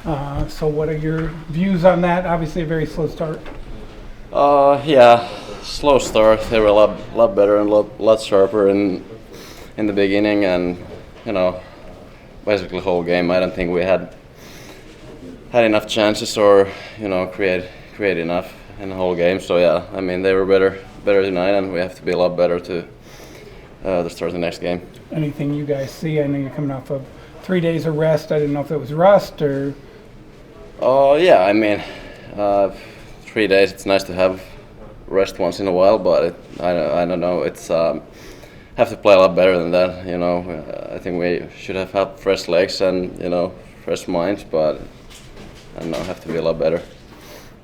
So what are your views on that? Obviously a very slow start. Yeah, slow start. They were a lot better and a lot sharper in the beginning, and basically the whole game. I don't think we had enough chances or create enough in the whole game. So yeah, I mean they were better tonight, and we have to be a lot better to start the next game. Anything you guys see? I know you're coming off of 3 days of rest. I didn't know if it was rust or. Oh yeah, I mean 3 days. It's nice to have rest once in a while, but I don't know. It's have to play a lot better than that. I think we should have had fresh legs and fresh minds, but I don't know. Have to be a lot better.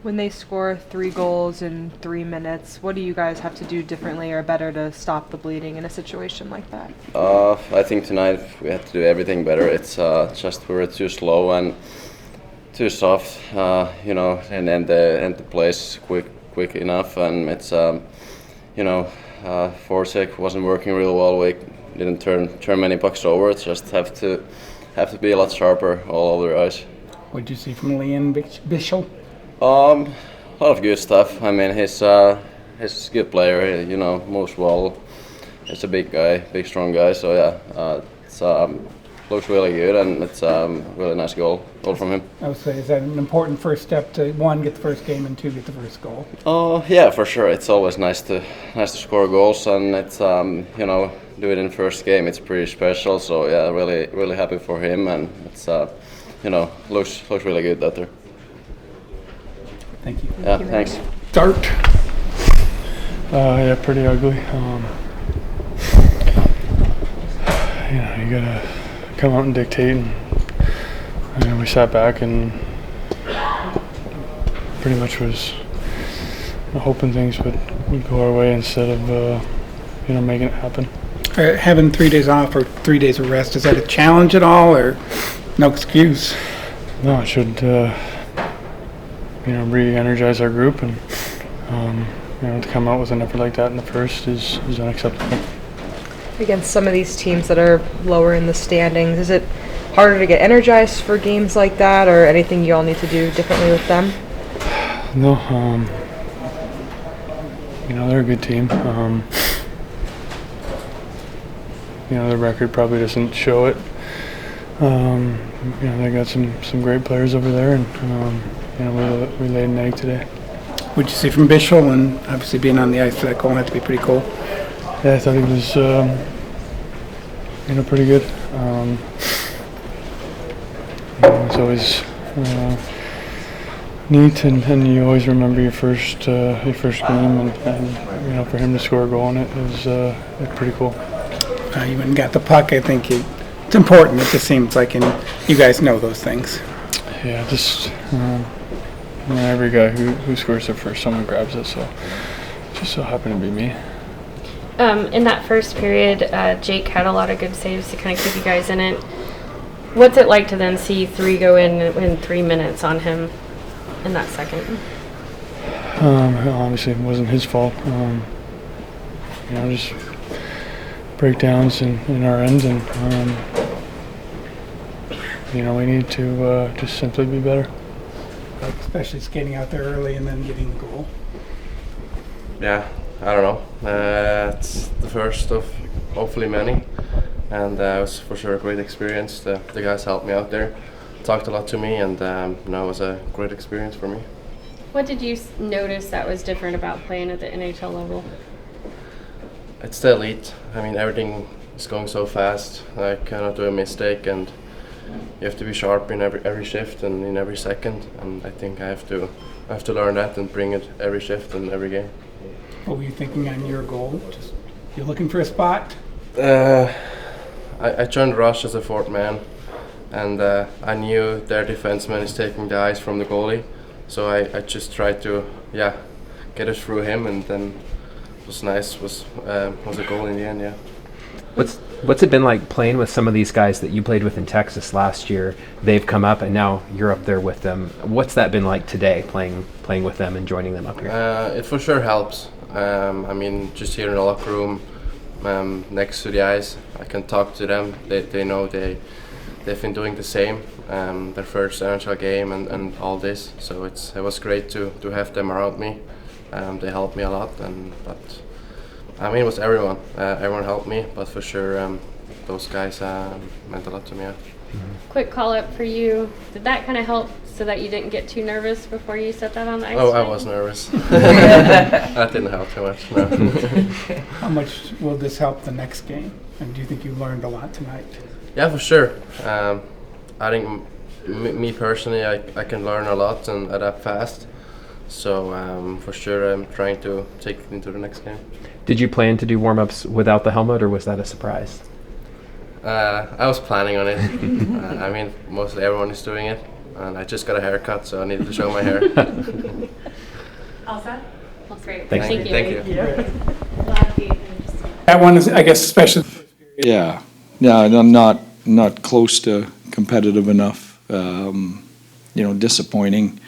When they score 3 goals in 3 minutes, what do you guys have to do differently or better to stop the bleeding in a situation like that? I think tonight we had to do everything better. It's just we were too slow and too soft, and end the plays quick enough, and it's forecheck wasn't working real well. We didn't turn many pucks over. It's just have to be a lot sharper all over the ice. What did you see from Lian Bichsel? A lot of good stuff. I mean, he's a good player. Moves well. He's a big guy, big strong guy. So yeah, it's looks really good, and it's really nice goal from him. I would say, is that an important first step to, 1, get the first game, and 2, get the first goal? Oh yeah, for sure. It's always nice to score goals, and it's do it in first game. It's pretty special. So yeah, really happy for him, and it's looks really good out there. Thank you. Yeah, thanks. Start. Yeah, pretty ugly. You gotta come out and dictate. And we sat back and pretty much was hoping things would go our way instead of making it happen. Having 3 days off or 3 days of rest, is that a challenge at all, or no excuse? No, it should re-energize our group, and to come out with an effort like that in the first is unacceptable. Against some of these teams that are lower in the standings, is it harder to get energized for games like that, or anything you all need to do differently with them? No, they're a good team. The record probably doesn't show it. They got some great players over there, and we laid an egg today. What'd you see from Bichsel, and obviously being on the ice for that goal had to be pretty cool? Yeah, I thought he was, pretty good. It's always neat, and you always remember your first game, and for him to score a goal on it is pretty cool. You went and got the puck. I think it's important. It just seems like, and you guys know those things. Yeah, just every guy who scores it first, someone grabs it. So it just so happened to be me. In that first period, Jake had a lot of good saves to kind of keep you guys in it. What's it like to then see 3 go in 3 minutes on him in that second? Obviously, it wasn't his fault. Just breakdowns in our end, and we need to just simply be better. Especially skating out there early and then getting the goal. Yeah, I don't know. It's the first of hopefully many, and it was for sure a great experience. The guys helped me out there, talked a lot to me, and it was a great experience for me. What did you notice that was different about playing at the NHL level? It's the elite. I mean, everything is going so fast. I cannot do a mistake, and you have to be sharp in every shift and in every second. And I think I have to learn that and bring it every shift and every game. What were you thinking on your goal? Just you're looking for a spot? I joined Rush as a 4th man, and I knew their defenseman is taking the ice from the goalie, so I just tried to get it through him, and then it was nice. Was a goal in the end, yeah. What's it been like playing with some of these guys that you played with in Texas last year? They've come up, and now you're up there with them. What's that been like today, playing with them and joining them up here? It for sure helps. I mean, just here in the locker room, next to the ice, I can talk to them. They know they they've been doing the same, their first NHL game and all this. So it was great to have them around me. They helped me a lot, but I mean, it was everyone. Everyone helped me, but for sure, those guys meant a lot to me. Yeah. Quick call up for you. Did that kind of help so that you didn't get too nervous before you set that on the ice? Oh, I was nervous. That didn't help too much. No. How much will this help the next game? And do you think you learned a lot tonight? Yeah, for sure. I think me personally, I can learn a lot and adapt fast. So for sure, I'm trying to take it into the next game. Did you plan to do warm-ups without the helmet, or was that a surprise? I was planning on it. I mean, mostly everyone is doing it, and I just got a haircut, so I needed to show my hair. All set? That's great. Thanks. Thank you. Thank you. That one is, I guess, especially. Yeah, I'm not close to competitive enough. Disappointing,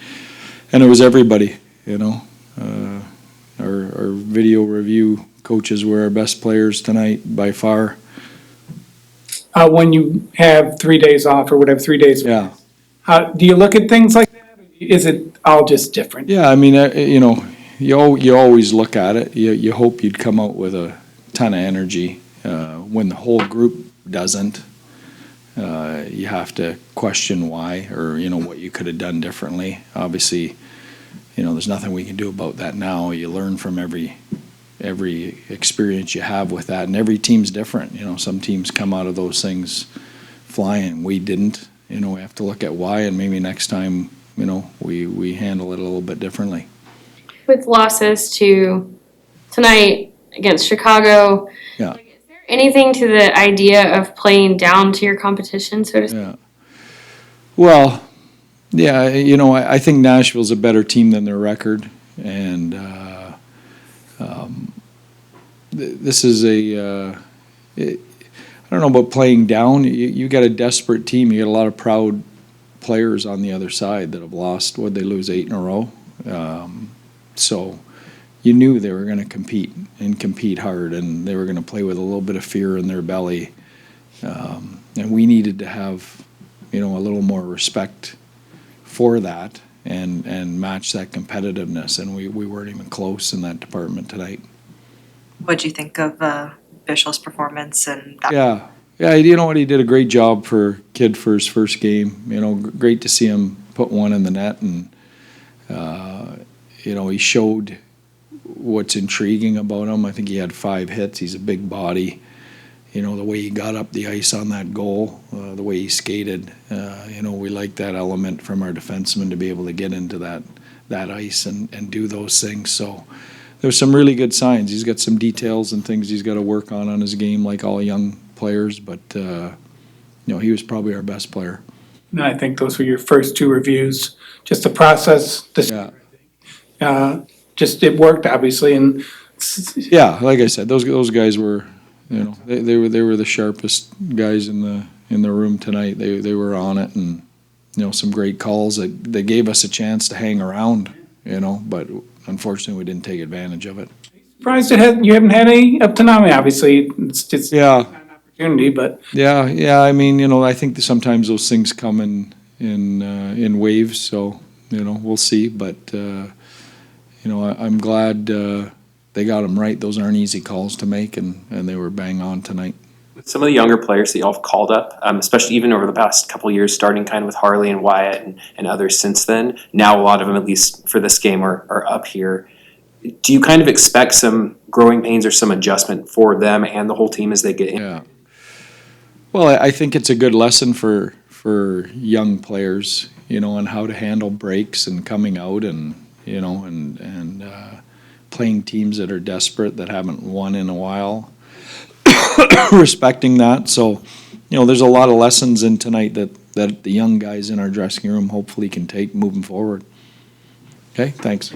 and it was everybody. Our video review coaches were our best players tonight by far. When you have 3 days off or whatever, 3 days. Yeah. Do you look at things like that? Or is it all just different? Yeah, I mean, you always look at it. You hope you'd come out with a ton of energy. When the whole group doesn't, you have to question why, or what you could have done differently. Obviously, there's nothing we can do about that now. You learn from every experience you have with that, and every team's different. Some teams come out of those things flying. We didn't. We have to look at why, and maybe next time, we handle it a little bit differently. With losses to tonight against Chicago, Yeah. is there anything to the idea of playing down to your competition, so to speak? Yeah. Well, yeah, I think Nashville's a better team than their record, and this is I don't know about playing down. You got a desperate team. You got a lot of proud players on the other side that have lost. Would they lose 8 in a row? So you knew they were going to compete hard, and they were going to play with a little bit of fear in their belly. And we needed to have, a little more respect for that and match that competitiveness. And we weren't even close in that department tonight. What do you think of Bichel's performance? And Yeah, you know what? He did a great job for kid for his first game. Great to see him put one in the net, and he showed what's intriguing about him. I think he had 5 hits. He's a big body. The way he got up the ice on that goal, the way he skated. We like that element from our defensemen to be able to get into that ice and do those things. So there's some really good signs. He's got some details and things he's got to work on his game, like all young players. But he was probably our best player. And I think those were your first 2 reviews. Just the process. Just it worked, obviously, and yeah, like I said, those guys were, they were the sharpest guys in the room tonight. They were on it, and some great calls that gave us a chance to hang around. But unfortunately, we didn't take advantage of it. surprised you haven't had any up to now. I mean, obviously, it's just not an opportunity, but Yeah. I mean, I think that sometimes those things come in waves. So we'll see. But I'm glad they got them right. Those aren't easy calls to make, and they were bang on tonight. With some of the younger players that y'all have called up, especially even over the past couple of years, starting kind of with Harley and Wyatt and others since then, now a lot of them, at least for this game, are up here. Do you kind of expect some growing pains or some adjustment for them and the whole team as they get in? Yeah. Well, I think it's a good lesson for young players, on how to handle breaks and coming out and playing teams that are desperate, that haven't won in a while. Respecting that. So, there's a lot of lessons in tonight that the young guys in our dressing room hopefully can take moving forward. Okay, thanks.